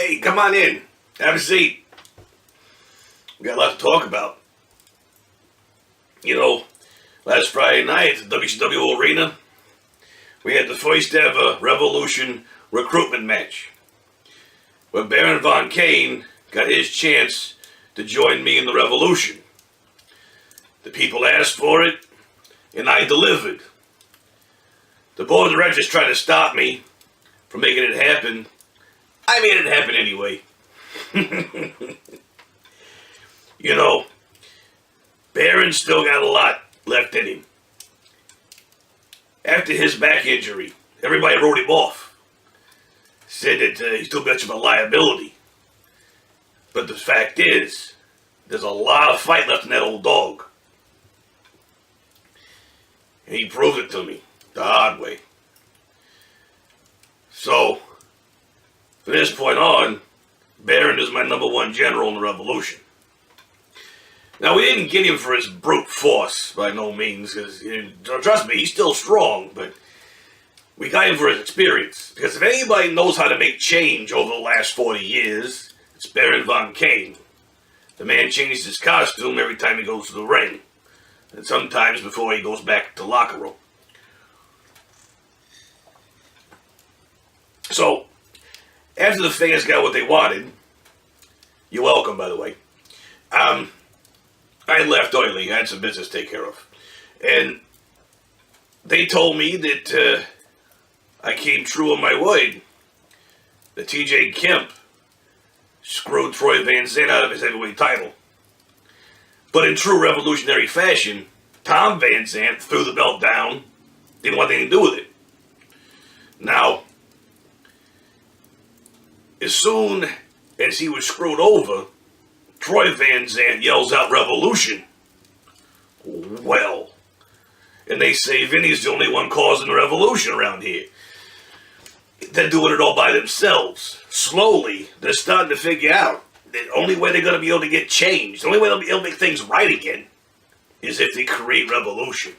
Hey, come on in. Have a seat. We got a lot to talk about. You know, last Friday night at the WCWO Arena, we had the first ever Revolution recruitment match, where Baron Von Kane got his chance to join me in the Revolution. The people asked for it, and I delivered. The board of directors tried to stop me from making it happen. I made it happen anyway. You know, Baron still got a lot left in him. After his back injury, everybody wrote him off. Said that he's too much of a liability. But the fact is, there's a lot of fight left in that old dog. And he proved it to me the hard way. So, from this point on, Baron is my #1 general in the Revolution. Now, we didn't get him for his brute force, by no means, because, trust me, he's still strong, but we got him for his experience. Because if anybody knows how to make change over the last 40 years, it's Baron Von Kane. The man changes his costume every time he goes to the ring, and sometimes before he goes back to the locker room. So, after the fans got what they wanted, you're welcome, by the way, I left early. I had some business to take care of. And they told me that I came true on my word. That TJ Kemp screwed Troy Van Zandt out of his heavyweight title. But in true revolutionary fashion, Tom Van Zandt threw the belt down, didn't want anything to do with it. Now, as soon as he was screwed over, Troy Van Zandt yells out revolution. Well, and they say Vinny's the only one causing the revolution around here. They're doing it all by themselves. Slowly, they're starting to figure out the only way they're going to be able to get change, the only way they'll be able to make things right again, is if they create revolution.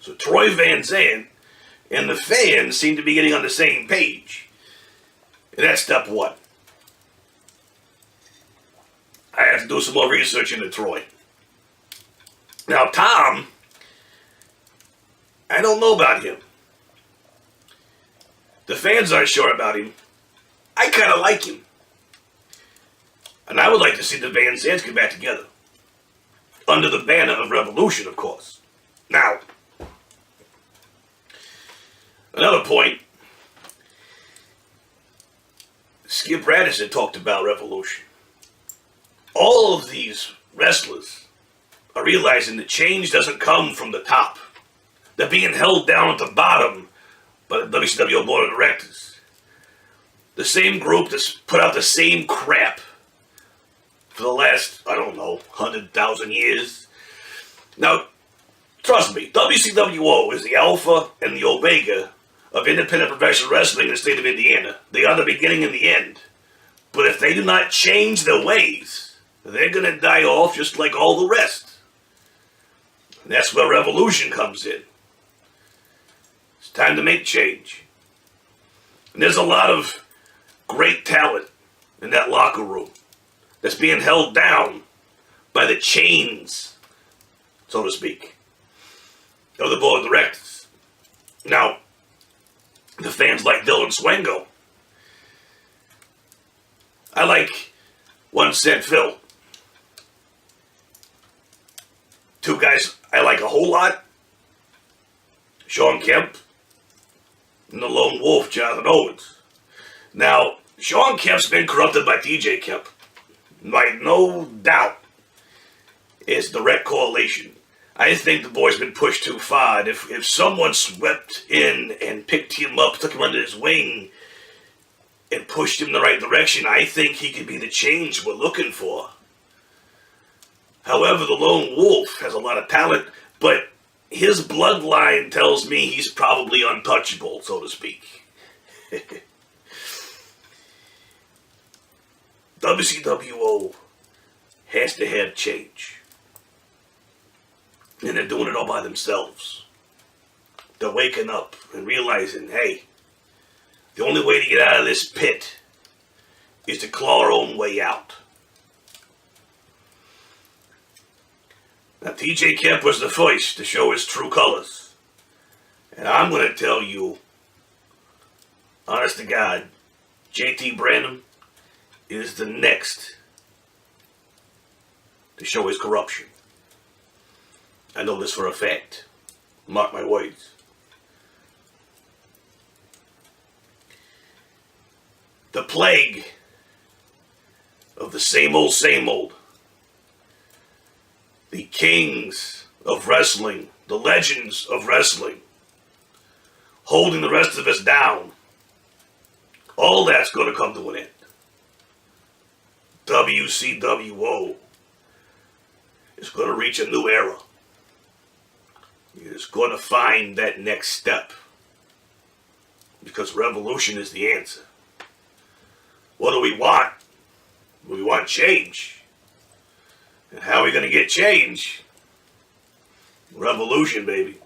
So Troy Van Zandt and the fans seem to be getting on the same page. And that's step one. I have to do some more research into Troy. Now, Tom, I don't know about him. The fans aren't sure about him. I kind of like him. And I would like to see the Van Zandts get back together. Under the banner of revolution, of course. Now, another point. Skip Radisson talked about revolution. All of these wrestlers are realizing that change doesn't come from the top. They're being held down at the bottom by the WCWO board of directors. The same group that's put out the same crap for the last, 100,000 years. Now, trust me, WCWO is the alpha and the omega of independent professional wrestling in the state of Indiana. They are the beginning and the end. But if they do not change their ways, they're going to die off just like all the rest. And that's where revolution comes in. It's time to make change. And there's a lot of great talent in that locker room that's being held down by the chains, so to speak, of the board of directors. Now, the fans like Dylan Swango. I like 1 Cent Phil. Two guys I like a whole lot. Sean Kemp and the Lone Wolf, Jonathan Owens. Now, Sean Kemp's been corrupted by TJ Kemp. Like, no doubt. It's direct correlation. I think the boy's been pushed too far. If someone swept in and picked him up, took him under his wing, and pushed him in the right direction, I think he could be the change we're looking for. However, the Lone Wolf has a lot of talent, but his bloodline tells me he's probably untouchable, so to speak. WCWO has to have change. And they're doing it all by themselves. They're waking up and realizing, hey, the only way to get out of this pit is to claw our own way out. Now, TJ Kemp was the first to show his true colors. And I'm going to tell you, honest to God, JT Branham is the next to show his corruption. I know this for a fact. Mark my words. The plague of the same old, the kings of wrestling, the legends of wrestling, holding the rest of us down, all that's going to come to an end. WCWO is going to reach a new era. It's going to find that next step, because revolution is the answer. What do we want? We want change. And how are we going to get change? Revolution, baby.